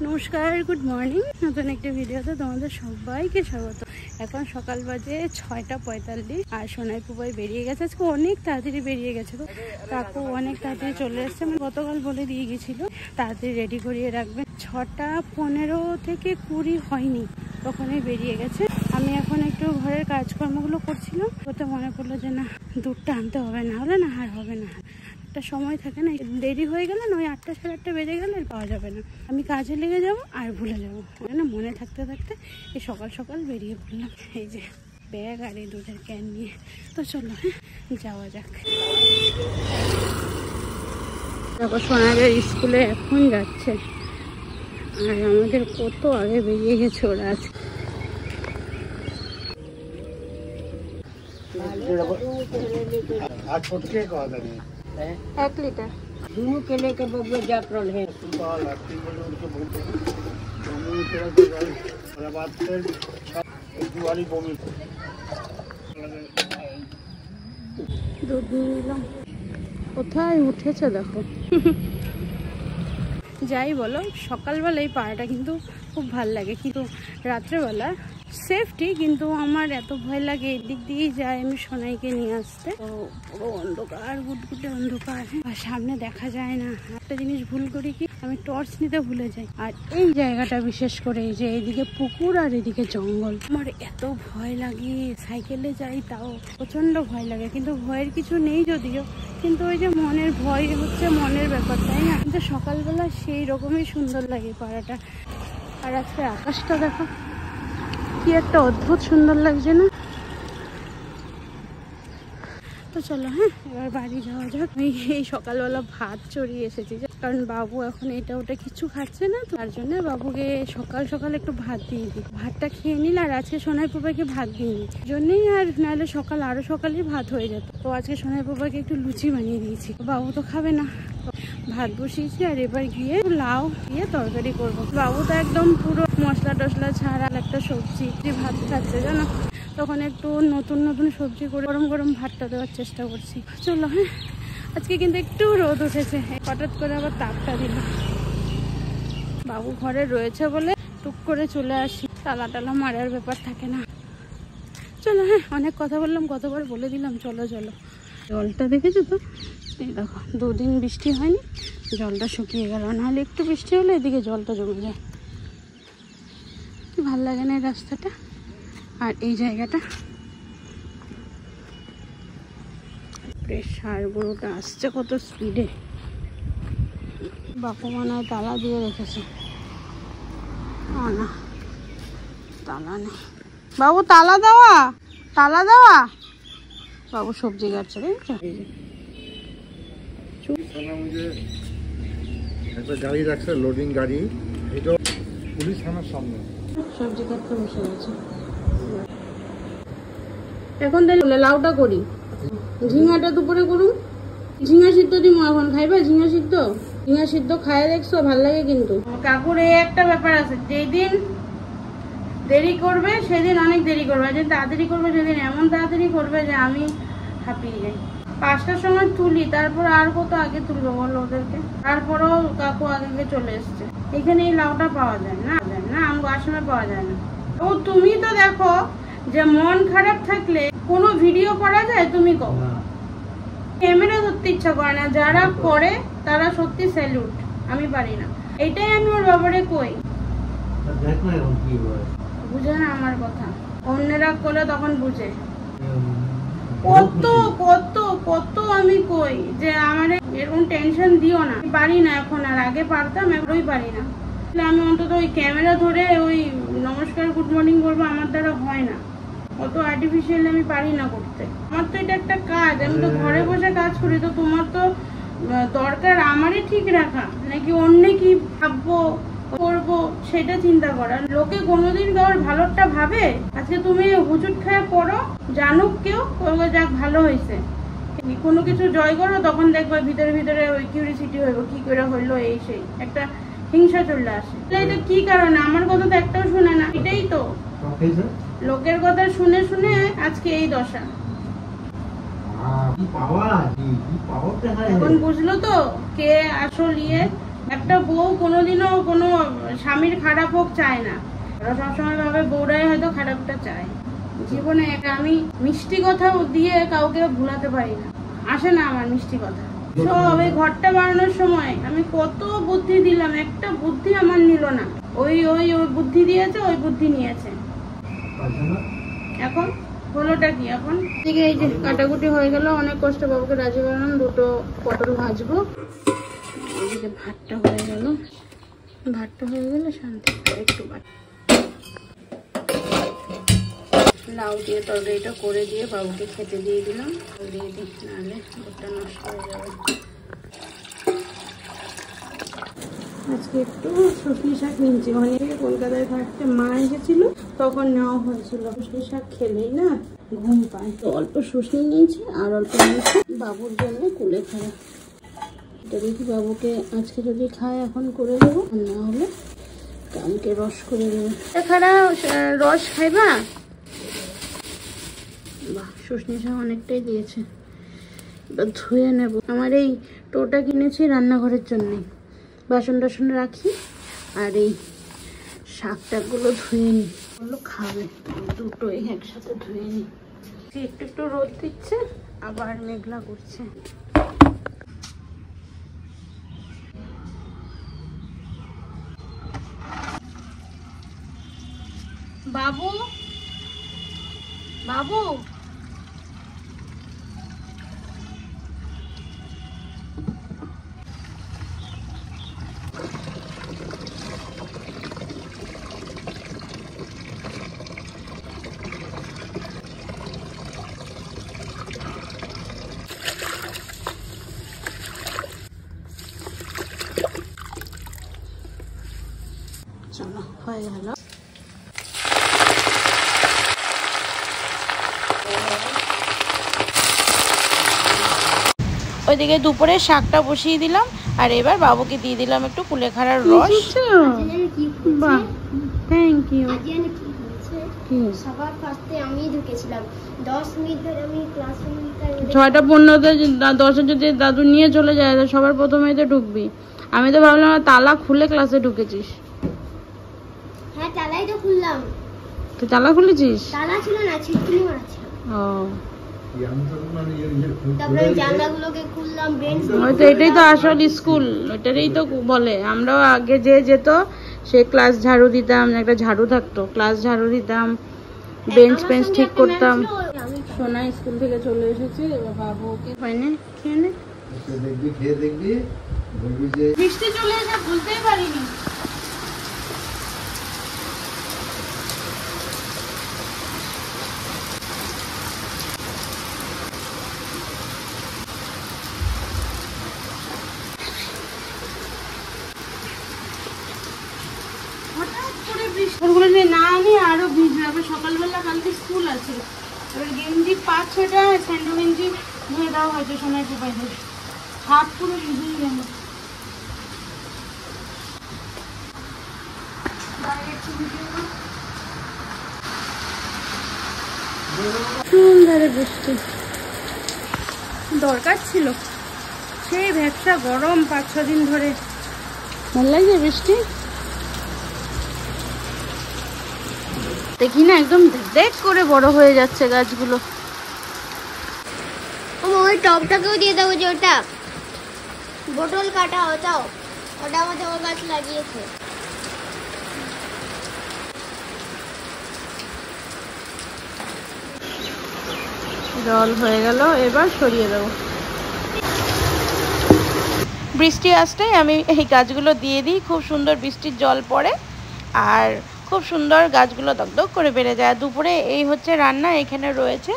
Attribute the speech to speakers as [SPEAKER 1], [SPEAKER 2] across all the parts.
[SPEAKER 1] নমস্কার, good morning. নতুন একটা ভিডিওতে তোমাদের সবাইকে স্বাগত। এখন সকাল বাজে 6:45 আর সোনাই পুবাই বেরিয়ে গেছে। আজকে অনেক তাড়াতাড়ি বেরিয়ে গেছে তো, কাকু অনেক তাড়াতাড়ি চলে এসছে। আমি গতকাল বলে দিয়ে গেছিল তাড়াতাড়ি রেডি করিয়ে রাখবেন। 6:15 থেকে 20 হয়নি তখনই বেরিয়ে গেছে। আমি এখন একটু ঘরের কাজকর্মগুলো করছিলাম, ওতে মনে পড়লো যে না দুধটা আনতে হবে, না হলে না আর হবে না। একটা সময় থাকে না, দেরি হয়ে গেলে না ওই 8টা সাড়ে 8টা বেজে গেলে পাওয়া যাবে না। আমি কাজে লেগে যাব আর ভুলে যাবো না, মনে থাকতে থাকতে এই সকাল সকাল বেরিয়ে পড়লাম। এই যে ব্যাগ আর এই দুধের ক্যান নিয়ে। তো চলো যাওয়া যাক। দেখো সোনাদের স্কুলে এখন যাচ্ছে আর আমাদের কত আগে বেরিয়ে গেছে ওরা। আজ एक लीटर
[SPEAKER 2] दोनों केले के बबुआ जाफरान है।
[SPEAKER 1] দুধ নিয়ে নিলাম। কোথায় উঠেছে দেখো। যাই বলো, সকালবেলা এই পাড়াটা কিন্তু খুব ভাল লাগে, কিন্তু রাত্রেবেলা সেফটি কিন্তু আমার এত ভয় লাগে। এদিক দিয়েই যাই আমি সোনাইকে নিয়ে আসতে, তো পুরো অন্ধকার, গুটগুটে অন্ধকার, আর সামনে দেখা যায় না। একটা জিনিস ভুল করি কি, আমি টর্চ নিতে ভুলে যাই। আর এই জায়গাটা বিশেষ করে এই যে এইদিকে পুকুর আর এদিকে জঙ্গল, আমার এত ভয় লাগে। সাইকেলে যাই তাও প্রচন্ড ভয় লাগে, কিন্তু ভয়ের কিছু নেই যদিও, কিন্তু ওই যে মনের ভয় হচ্ছে মনের ব্যাপার, তাই না? কিন্তু সকালবেলা সেই রকমই সুন্দর লাগে পাড়াটা। আর আজকে আকাশটা দেখো কি একটা অদ্ভুত সুন্দর লাগছে না? তো চলো এবার বাড়ি যাওয়া যাক। এই সকালবেলা ভাত চড়িয়ে এসেছি, কারণ বাবু এখন এটা ওটা কিছু খাচ্ছে না, তার জন্য বাবুকে সকাল সকাল একটু ভাত দিয়ে দিই। ভাতটা খেয়ে নিল, আর আজকে সোনাই পাপাকে ভাত দিইনি জন্যই, আর নাহলে সকাল আরো সকালেই ভাত হয়ে যেত। তো আজকে সোনাই পাপাকে একটু লুচি বানিয়ে দিয়েছি, বাবু তো খাবে না। ভাত বসিয়েছি আর এবার গিয়ে লাউ দিয়ে তরকারি করব। বাবু তো একদম পুরো মশলা টসলা ছাড়া একটা সবজি ভাত খাচ্ছে, জানো। তখন একটু নতুন নতুন সবজি করে গরম গরম ভাতটা দেওয়ার চেষ্টা করছি। চলো আজকে কিন্তু একটু রোদ উঠেছে, হঠাৎ করে আবার তাপটা দিল। বাবু ঘরে রয়েছে বলে টুক করে চলে আসি, তালা টালা মারার ব্যাপার থাকে না। চলো অনেক কথা বললাম, কতবার বলে দিলাম চলো চলো। জলটা দেখেছো তো, এই দেখো 2 দিন বৃষ্টি হয়নি, জলটা শুকিয়ে গেল। নাহলে একটু বৃষ্টি হলে এদিকে জলটা জমে যায়। কি ভাল লাগে না এই রাস্তাটা আর এই জায়গাটা। প্রেশার গরুটা আসছে কত স্পিডে। বাপু মনে হয় তালা দিয়ে রেখেছে। না তালা নেই। বাবু তালা দেওয়া, তালা দেওয়া। বাবু সবজি কাটছে, দেখছো?
[SPEAKER 3] একটা গাড়ি রাখছে, লোডিং গাড়ি, এটা পুলিশ থানার সামনে।
[SPEAKER 1] সবজি কাটতে বসে গেছে। এখন তাহলে লাউটা করি, ঝিঙাটা দুপুরে করুন। ঝিঙা সিদ্ধ দিব এখন, খাইবা ঝিঙা সিদ্ধ? ঝিঙা সিদ্ধ খায় দেখছো, ভাল লাগে। কিন্তু কাকুর এই একটা ব্যাপার আছে, যেদিন দেরি করবে সেদিন অনেক দেরি করবে, যেদিন তাড়াতাড়ি করবে সেদিন এমন তাড়াতাড়ি করবে যে আমি হাঁপিয়ে যাই। 5টার সময় তুলি, তারপর আর কত আগে তুলবো বলো ওদেরকে। তারপরেও কাকু আগে চলে এসছে। এখানে এই লাউটা পাওয়া যায় না, আমার আসামে পাওয়া যায় না। ও তুমি তো দেখো যে মন খারাপ থাকলে কোনো ভিডিও করা যায়, তুমি কও ক্যামেরা ধরতে ইচ্ছা করে না। যারা করে তারা সত্যি স্যালুট, আমি পারি না। এটাই আমি ওর ব্যাপারে কই, বুঝে না আমার কথা। অন্যরা করলে তখন বুঝে। কত কত কত আমি কই যে আমার এরকম টেনশন দিও না, পারি না এখন। আর আগে পারতাম, এখনই পারি না। আমি অন্তত ওই ক্যামেরা ধরে ওই নমস্কার গুড মর্নিং বলবো, আমার দ্বারা হয় না। অত আর্টিফিশিয়াল আমি পারি না করতে। আমার তো এটা একটা কাজ, আমি তো ঘরে বসে কাজ করি। তো তোমার তো দরকার আমারই ঠিক রাখা, নাকি অন্য কি ভাববো করবো সেটা চিন্তা করা। লোকে কোনোদিন কারোর ভালোটা ভাবে? আজকে তুমি হুজুট খায় পড়ো, জানুক কেউ, যাক ভালো হয়েছে। কোনো কিছু জয় করো, তখন দেখবে ভিতরে ভিতরে ওই কিউরিসিটি হইব, কি করে হইলো, এই সেই একটা হিংসা চলে আসে। এটা কি কারণে? আমার কথা তো একটাও শুনে না। এটাই তো লোকের কথা শুনে শুনে আজকে এই দশা। এখন বুঝলো তো কে আসল ইয়ে। একটা বউ কোনোদিনও কোনো স্বামীর খারাপ হোক চায় না, ওরা সবসময় ভাবে বউরাই হয়তো খারাপটা চায়। জীবনে আমি মিষ্টি কথা দিয়ে কাউকে ভুলাতে পারি না, আসে না আমার মিষ্টি কথা। সব এই ঘরটা বানানোর সময় আমি কত বুদ্ধি দিলাম, একটা বুদ্ধি আমার নিল না। ওই ওই ওই বুদ্ধি দিয়েছে, ওই বুদ্ধি নিয়েছে। এখন হলোটা কি? এখন ঠিক এই যে কাটাকুটি হয়ে গেল, অনেক কষ্ট বাবুকে রাজি বানালাম। দুটো পটল ভাজবো। এদিকে ভাতটা হয়ে গেল, শান্তি একটু লাউ দিয়ে তরকারিটা করে দিয়ে বাবুকে খেতে দিয়ে দিলাম। দিয়ে দিই, নাহলে দুধটা নষ্ট হয়ে যাবে। আজকে একটু শুকনি শাক নিয়েছি, অনেক কলকাতায় থাকতে মা এসেছিল তখন নেওয়া হয়েছিল। শুকনি শাক খেলেই না ঘুম পায়, তো অল্প শুকনি নিয়েছি আর অল্প নিয়েছি বাবুর জন্য কুলে খাওয়া। এটা দেখি বাবুকে আজকে যদি খায় এখন করে দেবো, না হলে কালকে রস করে দেবো। খারা রস খাইবা? বাহ, শুকনি শাক অনেকটাই দিয়েছে। এবার ধুয়ে নেব। আমার এই টোটা কিনেছি রান্নাঘরের জন্যে, বাসন টাসন রাখি, আর এই শাক টাকগুলো ধুয়ে নিই। ওগুলো খাবে, দুটোই একসাথে ধুয়ে নিই। একটু একটু রোদ দিচ্ছে, আবার মেঘলা করছে। বাবু, বাবু, চলো হয়ে গেল। ওইদিকে দুপুরে শাকটা বসিয়ে দিলাম, আর এবার বাবুকে দিয়ে দিলাম একটু কুলেখাড়ার রস। বাহ, থ্যাংক ইউ।
[SPEAKER 4] সবার ফার্স্টে আমি ঢুকেছিলাম, 10 মিনিট ধরে আমি ক্লাসরুমে
[SPEAKER 1] 6টা 15তে 10 যদি দাদু নিয়ে চলে যায় সবার প্রথমেই তো ঢুকবি। আমি তো ভাবলাম তালা খুলে ক্লাসে ঢুকেছিস।
[SPEAKER 4] হ্যাঁ, তালাই তো খুললাম।
[SPEAKER 1] তুই তালা খুলেছিস?
[SPEAKER 4] তালা ছিল না, ছিটকিনি মারা ছিল।
[SPEAKER 1] ও,
[SPEAKER 4] তারপরে জানলাগুলোকে খুললাম, বেঞ্চ।
[SPEAKER 1] হয়তো এটাই তো আসল স্কুল, এটারই তো বলে। আমরাও আগে যে যেত সে ক্লাস ঝাড়ু দিতাম, একটা ঝাড়ু থাকতো, ক্লাস ঝাড়ু দিতাম, বেঞ্চ বেঞ্চ ঠিক করতাম। সোনা স্কুল থেকে চলে এসেছে, এবার বাবুকে হয়নি খেয়ে নে।
[SPEAKER 3] খেয়ে দেখবি, বলবি যে
[SPEAKER 1] বৃষ্টি চলে এসে বুঝতেই পারিনি। ওগুলো না আনি আরো ভিজবে, আবার সকালবেলা কালকে স্কুল আছে। এবার গেঞ্জি 5-6টা স্যান্ডো গেঞ্জি ধুয়ে দেওয়া হয়তো সোনার কোপাই দেবে, হাত পুরো ভিজেই গেল। সুন্দর বৃষ্টি দরকার ছিল, সেই ভ্যাবসা গরম 5-6 দিন ধরে। ভালো লাগছে বৃষ্টি দেখি না, একদম দেখ করে বড় হয়ে যাচ্ছে গাছগুলো।
[SPEAKER 4] ওই টবটাকেও দিয়ে দেবো, যে ওটা বোতল কাটা, ওটা আমাদের ও গাছ লাগিয়েছে।
[SPEAKER 1] জল হয়ে গেল, এবার সরিয়ে দেবো। বৃষ্টি আসতে আমি এই গাছগুলো দিয়ে দিই, খুব সুন্দর বৃষ্টির জল পড়ে আর খুব সুন্দর গাছগুলো দগদগ করে বেড়ে যায়। দুপুরে এই হচ্ছে রান্না। এখানে রয়েছে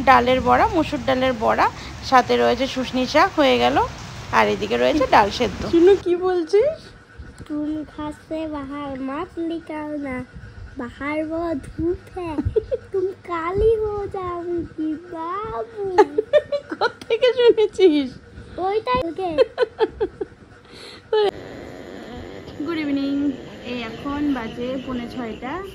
[SPEAKER 1] ডালের বড়া, মুসুর ডালের বড়া, সাথে রয়েছে শুশনি শাক হয়ে গেল, আর এদিকে রয়েছে ডাল সেদ্ধ। শুনু কি বলছিস?
[SPEAKER 4] तुम घर से बाहर मत निकलना, बाहर वो धूप है, तुम काली हो जाओगी बाबू।
[SPEAKER 1] কোত্থেকে শুনেছিস?
[SPEAKER 4] ওইটাই ওকে।
[SPEAKER 1] Good evening. এই এখন বাজে 5:45।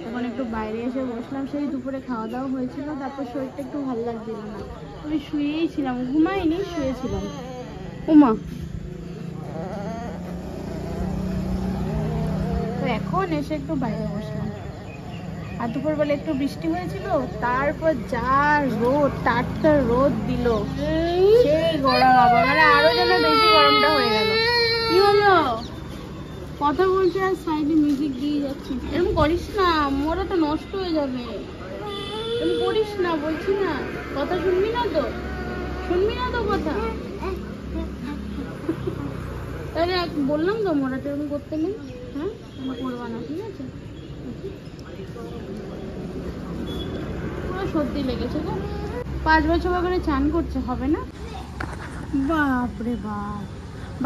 [SPEAKER 1] এখন একটু বাইরে এসে বসলাম। সেই দুপুরে খাওয়া দাওয়া হয়েছিল, তারপর শরীরটা একটু ভালো লাগছিল না, আমি শুয়েই ছিলাম, ঘুমাইনি, শুয়েছিলাম। উমা এখন এসে একটু বাইরে বসলাম। আর দুপুরবেলা একটু বৃষ্টি হয়েছিল, তারপর যা রোদ, টাটকা রোদ দিল, সেই গরম আবার, মানে আরো যেন বেশি গরমটা হয়ে গেল। কি হলো? কথা বলছি আর সাইডে মিউজিক দিয়ে যাচ্ছি। এরকম করিস না, মোরা তো নষ্ট হয়ে যাবে। এরকম করিস না, বলছি না। কথা শুনবি না তো? শুনবি না তো কথা? তাহলে বললাম তো মোরা তো এরকম করতে নেই। হ্যাঁ, করবা না, ঠিক আছে? সত্যি লেগেছে তো। 5 বছর করে চান করছে, হবে না? বাপরে বাপ।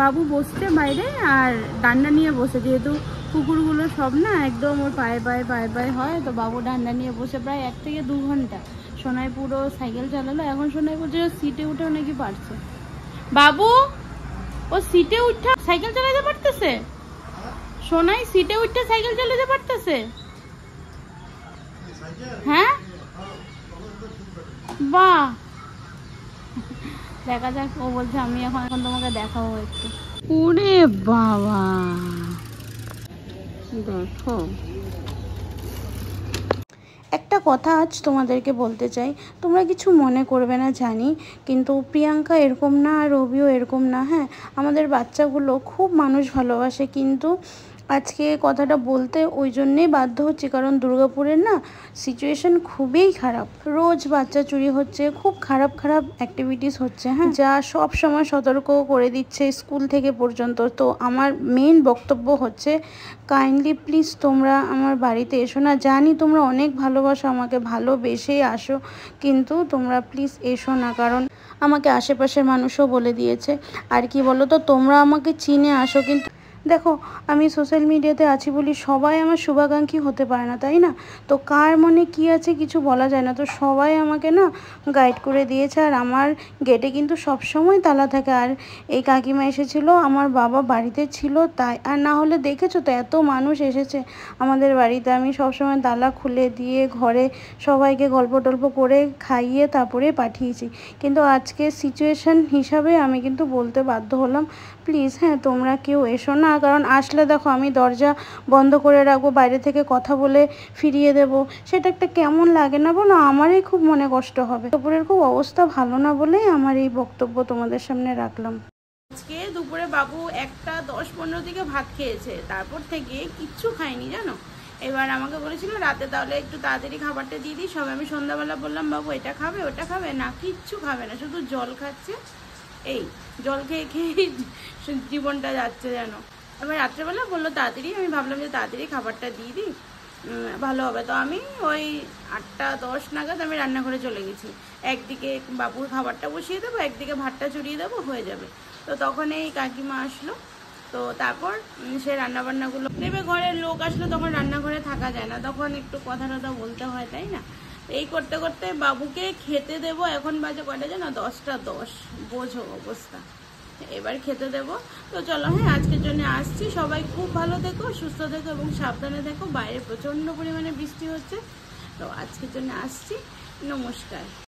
[SPEAKER 1] বাবু বসছে বাইরে আর ডান্ডা নিয়ে বসে, যেহেতু কুকুরগুলো সব না একদম ওর পায়ে পায়ে হয়, তো বাবু ডান্ডা নিয়ে বসে প্রায় 1 থেকে 2 ঘন্টা। সোনাই পুরো সাইকেল চালালো, এখন সোনাই পুরো সিটে উঠেও নাকি পারছে। বাবু ও সিটে উঠে সাইকেল চালাতে পারতেছে? সোনাই সিটে উঠে সাইকেল চালাতে পারতেছে? হ্যাঁ, বাহ, দেখা যাক। ও বলছে আমি এখন তোমাকে দেখাবো একটু। ওরে বাবা, দেখো একটা কথা আজ তোমাদেরকে বলতে চাই, তোমরা কিছু মনে করবে না জানি, কিন্তু প্রিয়াঙ্কা এরকম না আর রবিও এরকম না। হ্যাঁ, আমাদের বাচ্চাগুলো খুব মানুষ ভালোবাসে, কিন্তু আজকে কথাটা বলতে ওই জন্যেই বাধ্য হচ্ছি, কারণ দুর্গাপুরের না সিচুয়েশন খুবই খারাপ। রোজ বাচ্চা চুরি হচ্ছে, খুব খারাপ অ্যাক্টিভিটিস হচ্ছে। হ্যাঁ, যা সব সময় সতর্ক করে দিচ্ছে স্কুল থেকে পর্যন্ত। তো আমার মেন বক্তব্য হচ্ছে, কাইন্ডলি প্লিজ তোমরা আমার বাড়িতে এসো না। জানি তোমরা অনেক ভালোবাসো আমাকে, ভালোবেসেই আসো, কিন্তু তোমরা প্লিজ এসো না, কারণ আমাকে আশেপাশের মানুষও বলে দিয়েছে। আর কি বলো তো, তোমরা আমাকে চিনে আসো, কিন্তু দেখো আমি সোশ্যাল মিডিয়াতে আছি বলি সবাই আমার শুভাকাঙ্ক্ষী হতে পারে না, তাই না? তো কার মনে কি আছে কিছু বলা যায় না। তো সবাই আমাকে না গাইড করে দিয়েছে, আর আমার গেটে কিন্তু সব সময় তালা থাকে। আর এই কাকিমা এসেছিল, আমার বাবা বাড়িতে ছিল তাই, আর না হলে দেখেছো তো এত মানুষ এসেছে আমাদের বাড়িতে, আমি সব সময় তালা খুলে দিয়ে ঘরে সবাইকে গল্প টল্প করে খাইয়ে তারপরে পাঠিয়েছি। কিন্তু আজকে সিচুয়েশান হিসাবে আমি কিন্তু বলতে বাধ্য হলাম, প্লিজ হ্যাঁ তোমরা কেউ এসো না। কারণ আসলে দেখো আমি দরজা বন্ধ করে রাখবো, বাইরে থেকে কথা বলে ফিরিয়ে দেব, সেটা একটা কেমন লাগে না বলো? আমারই খুব মনে কষ্ট হবে। দুপুরের খুব অবস্থা ভালো না বলেই আমার এই বক্তব্য তোমাদের সামনে রাখলাম। আজকে দুপুরে বাবু 1:10-15 দিকে ভাত খেয়েছে, তারপর থেকে কিচ্ছু খায়নি জানো। এবার আমাকে বলেছিল রাতে তাহলে একটু তাড়াতাড়ি খাবারটা দিয়ে দিই। সব আমি সন্ধ্যাবেলা বললাম বাবু এটা খাবে ওটা খাবে না, কিচ্ছু খাবে না, শুধু জল খাচ্ছে। এই জল খেয়ে খেয়ে জীবনটা যাচ্ছে যেন। এবার রাত্রেবেলা বললো তাড়াতাড়ি, আমি ভাবলাম যে তাড়াতাড়ি খাবারটা দিয়ে দিই, ভালো হবে। তো আমি ওই 8:10 নাগাদ আমি রান্নাঘরে চলে গেছি। একদিকে বাবুর খাবারটা বসিয়ে দেবো, একদিকে ভাতটা চড়িয়ে দেবো, হয়ে যাবে। তো তখন এই কাকিমা আসলো, তো তারপর সে রান্নাবান্নাগুলো দেবে। ঘরের লোক আসলে তখন রান্নাঘরে থাকা যায় না, তখন একটু কথা টথা বলতে হয়, তাই না? এই করতে করতে বাবুকে খেতে দেবো। এখন বাজে কয়টা জানো? 10:10, বোঝো অবস্থা। এবার খেতে দেবো। তো চলো হ্যাঁ, আজকের জন্য আসছি। সবাই খুব ভালো থেকো, সুস্থ থেকো এবং সাবধানে থেকো। বাইরে প্রচণ্ড পরিমাণে বৃষ্টি হচ্ছে। তো আজকের জন্য আসছি, নমস্কার।